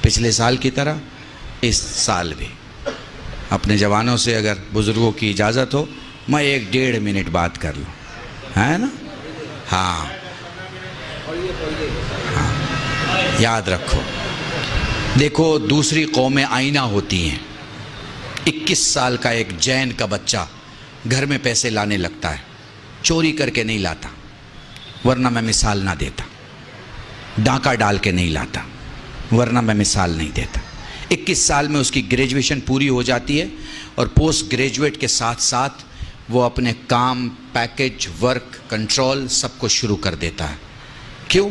پچھلے سال کی طرح اس سال بھی اپنے جوانوں سے اگر بزرگوں کی اجازت ہو میں 1-1.5 منٹ بات کر لوں، ہے نا؟ ہاں یاد رکھو، دیکھو دوسری قومیں آئینہ ہوتی ہیں۔ 21 سال کا ایک جین کا بچہ گھر میں پیسے لانے لگتا ہے، چوری کر کے نہیں لاتا، ورنہ میں مثال نہ دیتا، ڈاکہ ڈال کے نہیں لاتا ورنہ میں مثال نہیں دیتا۔ 21 سال میں اس کی گریجویشن پوری ہو جاتی ہے اور پوسٹ گریجویٹ کے ساتھ ساتھ وہ اپنے کام، پیکج، ورک، کنٹرول سب کو شروع کر دیتا ہے۔ کیوں؟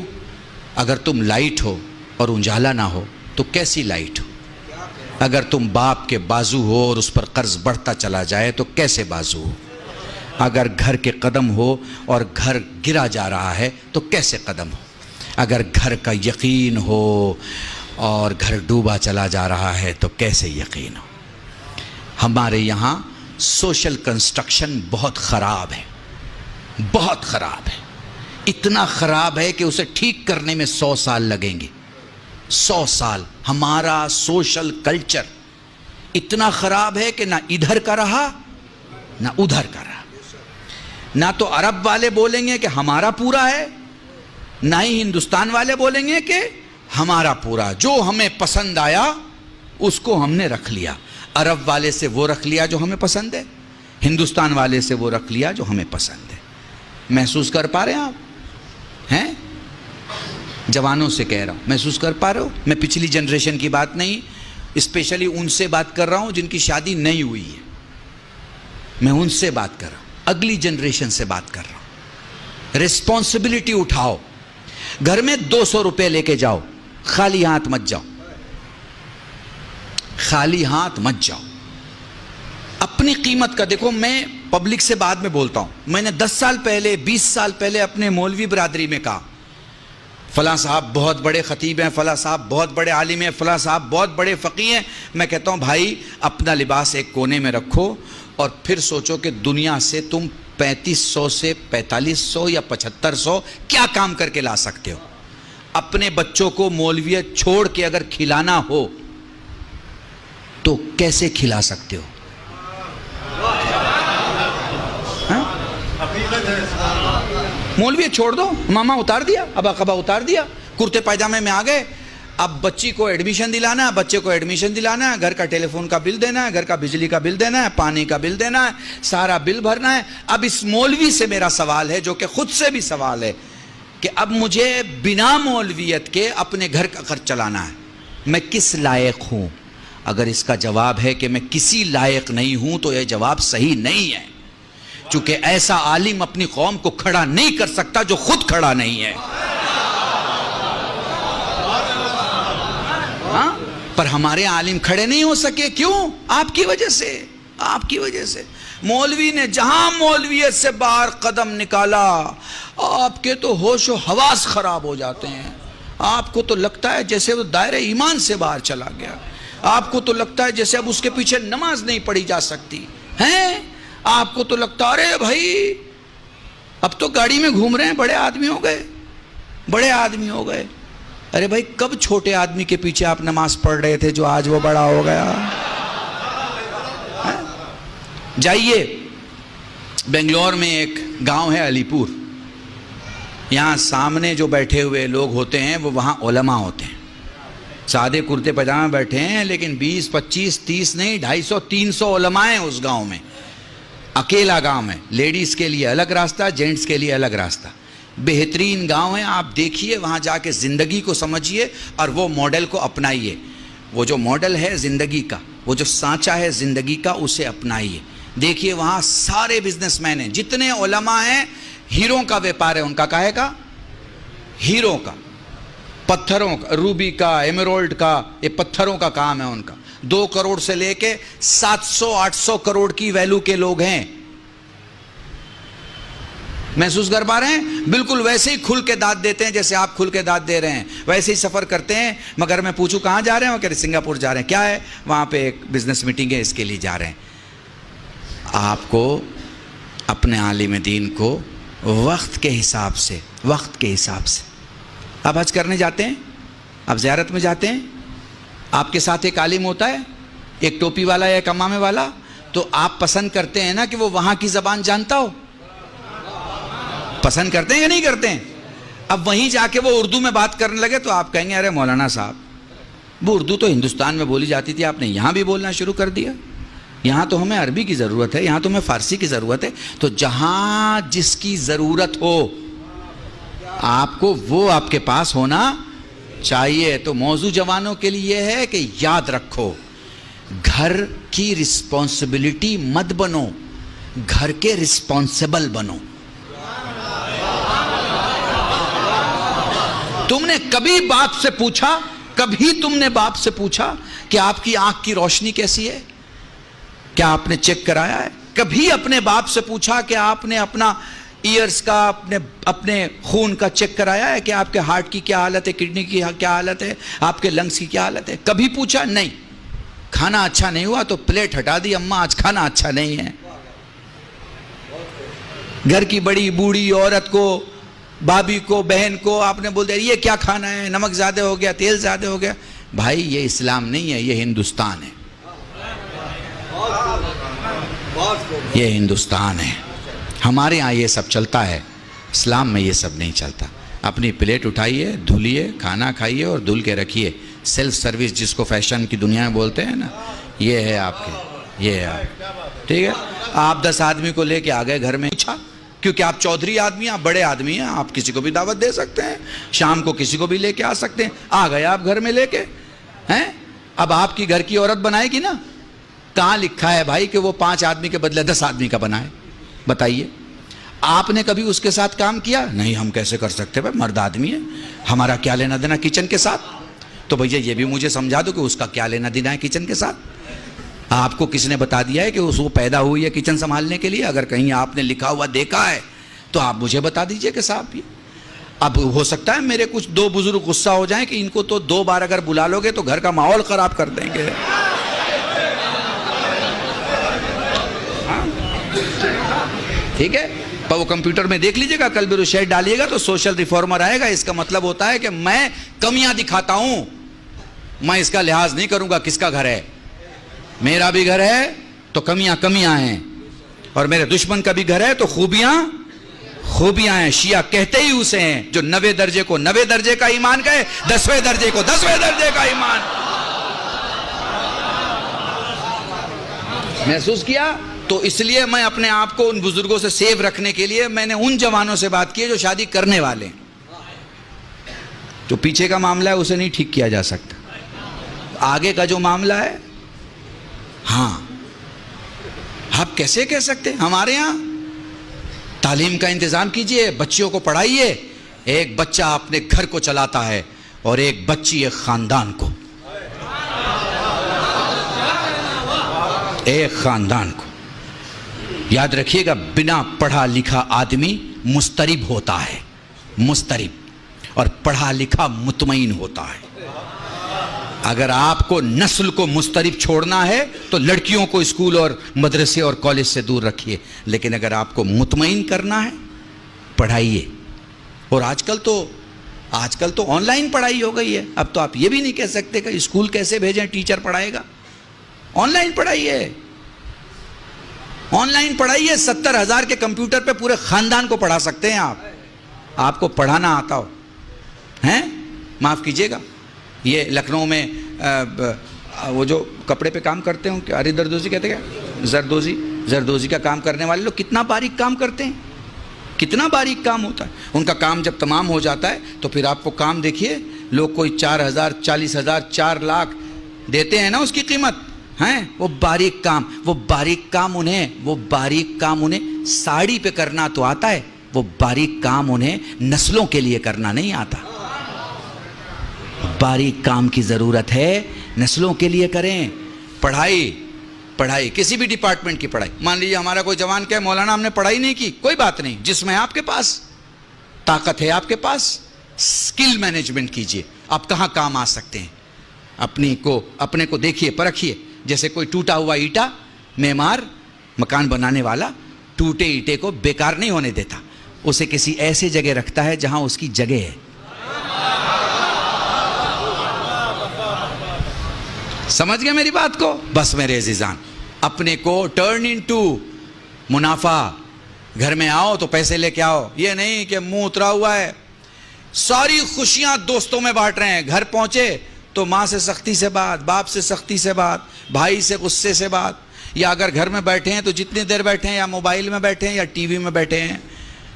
اگر تم لائٹ ہو اور اجالا نہ ہو تو کیسی لائٹ ہو؟ اگر تم باپ کے بازو ہو اور اس پر قرض بڑھتا چلا جائے تو کیسے بازو ہو؟ اگر گھر کے قدم ہو اور گھر گرا جا رہا ہے تو کیسے قدم ہو؟ اگر گھر کا یقین ہو اور گھر ڈوبا چلا جا رہا ہے تو کیسے یقین ہو؟ ہمارے یہاں سوشل کنسٹرکشن بہت خراب ہے، بہت خراب ہے، اتنا خراب ہے کہ اسے ٹھیک کرنے میں 100 سال لگیں گے۔ 100 سال۔ ہمارا سوشل کلچر اتنا خراب ہے کہ نہ ادھر کا رہا نہ ادھر کا رہا۔ نہ تو عرب والے بولیں گے کہ ہمارا پورا ہے، نہ ہی ہندوستان والے بولیں گے کہ ہمارا پورا۔ جو ہمیں پسند آیا اس کو ہم نے رکھ لیا۔ عرب والے سے وہ رکھ لیا جو ہمیں پسند ہے، ہندوستان والے سے وہ رکھ لیا جو ہمیں پسند ہے۔ محسوس کر پا رہے ہیں آپ؟ ہیں؟ جوانوں سے کہہ رہا ہوں، محسوس کر پا رہے ہو؟ میں پچھلی جنریشن کی بات نہیں، اسپیشلی ان سے بات کر رہا ہوں جن کی شادی نہیں ہوئی ہے۔ میں ان سے بات کر رہا ہوں، اگلی جنریشن سے بات کر رہا ہوں۔ ریسپانسبلٹی اٹھاؤ، گھر میں 200 روپے لے کے جاؤ، خالی ہاتھ مت جاؤ، خالی ہاتھ مت جاؤ۔ اپنی قیمت کا دیکھو، میں پبلک سے بعد میں بولتا ہوں، میں نے 10 سال پہلے 20 سال پہلے اپنے مولوی برادری میں کہا فلاں صاحب بہت بڑے خطیب ہیں، فلاں صاحب بہت بڑے عالم ہیں، فلاں صاحب بہت بڑے فقیہ ہیں۔ میں کہتا ہوں بھائی اپنا لباس ایک کونے میں رکھو اور پھر سوچو کہ دنیا سے تم 3500 سے 4500 یا 7500 کیا کام کر کے لا سکتے ہو۔ اپنے بچوں کو مولویت چھوڑ کے اگر کھلانا ہو تو کیسے کھلا سکتے ہو؟ مولویت چھوڑ دو، ماما اتار دیا، ابا قبا اتار دیا، کرتے پائجامے میں آ گئے۔ اب بچی کو ایڈمیشن دلانا ہے، بچے کو ایڈمیشن دلانا ہے، گھر کا ٹیلی فون کا بل دینا ہے، گھر کا بجلی کا بل دینا ہے، پانی کا بل دینا ہے، سارا بل بھرنا ہے۔ اب اس مولوی سے میرا سوال ہے، جو کہ خود سے بھی سوال ہے، کہ اب مجھے بنا مولویت کے اپنے گھر کا خرچ چلانا ہے، میں کس لائق ہوں؟ اگر اس کا جواب ہے کہ میں کسی لائق نہیں ہوں تو یہ جواب صحیح نہیں ہے، چونکہ ایسا عالم اپنی قوم کو کھڑا نہیں کر سکتا جو خود کھڑا نہیں ہے۔ ہاں؟ پر ہمارے عالم کھڑے نہیں ہو سکے، کیوں؟ آپ کی وجہ سے، آپ کی وجہ سے۔ مولوی نے جہاں مولویت سے باہر قدم نکالا، آپ کے تو ہوش و حواس خراب ہو جاتے ہیں۔ آپ کو تو لگتا ہے جیسے وہ دائرہ ایمان سے باہر چلا گیا، آپ کو تو لگتا ہے جیسے اب اس کے پیچھے نماز نہیں پڑھی جا سکتی ہیں، آپ کو تو لگتا ہے ارے بھائی اب تو گاڑی میں گھوم رہے ہیں، بڑے آدمی ہو گئے، بڑے آدمی ہو گئے۔ ارے بھائی کب چھوٹے آدمی کے پیچھے آپ نماز پڑھ رہے تھے جو آج وہ بڑا ہو گیا؟ جائیے بنگلور میں ایک گاؤں ہے علی پور، یہاں سامنے جو بیٹھے ہوئے لوگ ہوتے ہیں وہ وہاں علماء ہوتے ہیں، سادے کرتے پاجامے بیٹھے ہیں، لیکن 20 25 30 نہیں 250 300 علماء ہیں اس گاؤں میں۔ اکیلا گاؤں ہے، لیڈیز کے لیے الگ راستہ، جینٹس کے لیے الگ راستہ۔ بہترین گاؤں ہے، آپ دیکھیے وہاں جا کے زندگی کو سمجھیے اور وہ ماڈل کو اپنائیے۔ وہ جو ماڈل ہے زندگی کا، وہ جو سانچہ ہے زندگی کا، اسے اپنائیے۔ دیکھیے وہاں سارے بزنس مین ہیں، جتنے علماء ہیں، ہیروں کا ویپار ہے ان کا، کاہے کا؟ ہیروں کا، پتھروں کا، روبی کا، ایمرالڈ کا، یہ پتھروں کا کام ہے ان کا۔ 2 کروڑ سے لے کے 700 800 کروڑ کی ویلو کے لوگ ہیں۔ محسوس کر پا رہے ہیں؟ بالکل ویسے ہی کھل کے داد دیتے ہیں جیسے آپ کھل کے داد دے رہے ہیں، ویسے ہی سفر کرتے ہیں۔ مگر میں پوچھوں کہاں جا رہے ہیں؟ وہ کہہ رہے سنگاپور جا رہے ہیں۔ کیا ہے؟ وہاں پہ ایک بزنس میٹنگ ہے، اس کے لیے جا رہے ہیں۔ آپ کو اپنے عالم دین کو وقت کے حساب سے، وقت کے حساب سے، آپ حج کرنے جاتے ہیں، آپ زیارت میں جاتے ہیں، آپ کے ساتھ ایک عالم ہوتا ہے، ایک ٹوپی والا یا ایک امامے والا، تو آپ پسند کرتے ہیں نا کہ وہ وہاں کی زبان جانتا ہو؟ پسند کرتے ہیں یا نہیں کرتے ہیں؟ اب وہیں جا کے وہ اردو میں بات کرنے لگے تو آپ کہیں گے ارے مولانا صاحب، وہ اردو تو ہندوستان میں بولی جاتی تھی، آپ نے یہاں بھی بولنا شروع کر دیا، یہاں تو ہمیں عربی کی ضرورت ہے، یہاں تو ہمیں فارسی کی ضرورت ہے۔ تو جہاں جس کی ضرورت ہو آپ کو وہ آپ کے پاس ہونا چاہیے۔ تو موضوع جوانوں کے لیے یہ ہے کہ یاد رکھو، گھر کی رسپانسبلٹی مت بنو، گھر کے رسپانسبل بنو۔ تم نے کبھی باپ سے پوچھا، کبھی تم نے باپ سے پوچھا کہ آپ کی آنکھ کی روشنی کیسی ہے؟ کیا آپ نے چیک کرایا ہے؟ کبھی اپنے باپ سے پوچھا کہ آپ نے اپنا ایئرز کا، اپنے خون کا چیک کرایا ہے کہ آپ کے ہارٹ کی کیا حالت ہے، کڈنی کی کیا حالت ہے، آپ کے لنگز کی کیا حالت ہے؟ کبھی پوچھا؟ نہیں۔ کھانا اچھا نہیں ہوا تو پلیٹ ہٹا دی، اماں آج کھانا اچھا نہیں ہے۔ گھر کی بڑی بوڑھی عورت کو، بھابھی کو، بہن کو آپ نے بول دیا یہ کیا کھانا ہے، نمک زیادہ ہو گیا، تیل زیادہ ہو گیا۔ بھائی یہ اسلام نہیں ہے، یہ ہندوستان ہے، یہ ہندوستان ہے۔ ہمارے ہاں یہ سب چلتا ہے، اسلام میں یہ سب نہیں چلتا۔ اپنی پلیٹ اٹھائیے، دھلیے، کھانا کھائیے اور دھل کے رکھیے۔ سیلف سروس جس کو فیشن کی دنیا میں بولتے ہیں نا، یہ ہے آپ کے، یہ ہے آپ، ٹھیک ہے۔ آپ 10 آدمی کو لے کے آ گئے گھر میں، پوچھا کیونکہ آپ چودھری آدمی ہیں، آپ بڑے آدمی ہیں، آپ کسی کو بھی دعوت دے سکتے ہیں، شام کو کسی کو بھی لے کے آ سکتے ہیں۔ آ گئے آپ گھر میں لے کے ہیں، اب آپ کی گھر کی عورت بنائے گی نا؟ کہاں لکھا ہے بھائی کہ وہ 5 آدمی کے بدلے 10 آدمی کا بنائے؟ بتائیے، آپ نے کبھی اس کے ساتھ کام کیا؟ نہیں، ہم کیسے کر سکتے بھائی، مرد آدمی ہے، ہمارا کیا لینا دینا کچن کے ساتھ؟ تو بھیا یہ بھی مجھے سمجھا دو کہ اس کا کیا لینا دینا ہے کچن کے ساتھ؟ آپ کو کس نے بتا دیا ہے کہ وہ پیدا ہوئی ہے کچن سنبھالنے کے لیے؟ اگر کہیں آپ نے لکھا ہوا دیکھا ہے تو آپ مجھے بتا دیجئے کہ صاحب یہ اب ہو سکتا ہے میرے کچھ 2 بزرگ غصہ ہو جائیں کہ ان کو تو 2 بار اگر بلا لو گے تو گھر کا ماحول خراب کر دیں گے۔ ٹھیک ہے، پر وہ کمپیوٹر میں دیکھ لیجئے گا، کل بھی شیئر ڈالیے گا تو سوشل ریفارمر آئے گا۔ اس کا مطلب ہوتا ہے کہ میں کمیاں دکھاتا ہوں، میں اس کا لحاظ نہیں کروں گا کس کا گھر ہے۔ میرا بھی گھر ہے تو کمیاں ہیں، اور میرے دشمن کا بھی گھر ہے تو خوبیاں ہیں۔ شیعہ کہتے ہی اسے ہیں جو 90 درجے کو 90 درجے کا ایمان کہے، 10ویں درجے کو 10ویں درجے کا ایمان۔ محسوس کیا؟ تو اس لیے میں اپنے آپ کو ان بزرگوں سے سیو رکھنے کے لیے میں نے ان جوانوں سے بات کی ہے جو شادی کرنے والے ہیں۔ جو پیچھے کا معاملہ ہے اسے نہیں ٹھیک کیا جا سکتا، آگے کا جو معاملہ ہے، ہاں آپ کیسے کہہ سکتے؟ ہمارے ہاں تعلیم کا انتظام کیجئے، بچیوں کو پڑھائیے۔ ایک بچہ اپنے گھر کو چلاتا ہے اور ایک بچی ایک خاندان کو، ایک خاندان کو۔ یاد رکھیے گا، بنا پڑھا لکھا آدمی مضطرب ہوتا ہے، مضطرب، اور پڑھا لکھا مطمئن ہوتا ہے۔ اگر آپ کو نسل کو مضطرب چھوڑنا ہے تو لڑکیوں کو اسکول اور مدرسے اور کالج سے دور رکھیے، لیکن اگر آپ کو مطمئن کرنا ہے پڑھائیے۔ اور آج کل تو آن لائن پڑھائی ہو گئی ہے، اب تو آپ یہ بھی نہیں کہہ سکتے کہ اسکول کیسے بھیجیں، ٹیچر پڑھائے گا۔ On line پڑھائیے، on line پڑھائیے۔ 70,000 کے کمپیوٹر پہ پورے خاندان کو پڑھا سکتے ہیں آپ کو پڑھانا آتا ہو ہیں۔ معاف کیجیے گا، یہ لکھنؤ میں وہ جو کپڑے پہ کام کرتے ہوں، ارے زردوزی کہتے ہیں، زردوزی کا کام کرنے والے لوگ کتنا باریک کام کرتے ہیں، کتنا باریک کام ہوتا ہے ان کا۔ کام جب تمام ہو جاتا ہے تو پھر آپ کو کام دیکھیے، لوگ کوئی 4,000 40,000 4 لاکھ دیتے ہیں نا اس کی قیمت ہیں۔ وہ باریک کام انہیں ساڑی پہ کرنا تو آتا ہے، وہ باریک کام انہیں نسلوں کے لیے کرنا نہیں آتا۔ باریک کام کی ضرورت ہے، نسلوں کے لیے کریں۔ پڑھائی کسی بھی ڈپارٹمنٹ کی پڑھائی، مان لیجیے ہمارا کوئی جوان کہے مولانا ہم نے پڑھائی نہیں کی، کوئی بات نہیں، جس میں آپ کے پاس طاقت ہے، آپ کے پاس سکل مینجمنٹ کیجئے، آپ کہاں کام آ سکتے ہیں، اپنے کو دیکھیے، پرکھیے۔ جیسے کوئی ٹوٹا ہوا اینٹا، معمار مکان بنانے والا ٹوٹے اینٹے کو بیکار نہیں ہونے دیتا، اسے کسی ایسے جگہ رکھتا ہے جہاں اس کی جگہ ہے۔ سمجھ گئے میری بات کو؟ بس میرے عزیزان، اپنے کو ٹرن انٹو منافع. گھر میں آؤ تو پیسے لے کے آؤ، یہ نہیں کہ منہ اترا ہوا ہے. ساری خوشیاں دوستوں میں بانٹ رہے ہیں، گھر پہنچے تو ماں سے سختی سے بات، باپ سے سختی سے بات، بھائی سے غصے سے بات. یا اگر گھر میں بیٹھے ہیں تو جتنی دیر بیٹھے ہیں، یا موبائل میں بیٹھے ہیں یا ٹی وی میں بیٹھے ہیں.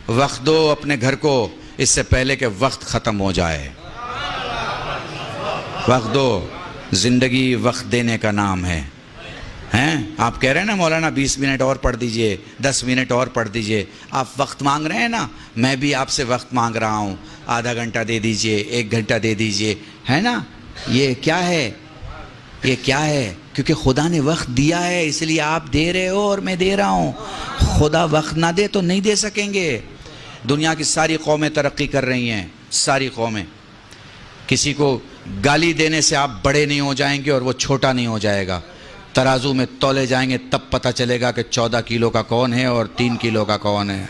وقت دو اپنے گھر کو اس سے پہلے کہ وقت ختم ہو جائے. وقت دو. زندگی وقت دینے کا نام ہے. ہیں آپ کہہ رہے ہیں نا مولانا 20 منٹ اور پڑھ دیجئے، 10 منٹ اور پڑھ دیجئے. آپ وقت مانگ رہے ہیں نا، میں بھی آپ سے وقت مانگ رہا ہوں. آدھا گھنٹہ دے دیجئے، 1 گھنٹہ دے دیجئے، ہے نا. یہ کیا ہے؟ یہ کیا ہے؟ کیونکہ خدا نے وقت دیا ہے، اس لیے آپ دے رہے ہو اور میں دے رہا ہوں. خدا وقت نہ دے تو نہیں دے سکیں گے. دنیا کی ساری قومیں ترقی کر رہی ہیں، ساری قومیں. کسی کو گالی دینے سے آپ بڑے نہیں ہو جائیں گے اور وہ چھوٹا نہیں ہو جائے گا. ترازو میں تولے جائیں گے تب پتہ چلے گا کہ 14 کلو کا کون ہے اور 3 کلو کا کون ہے.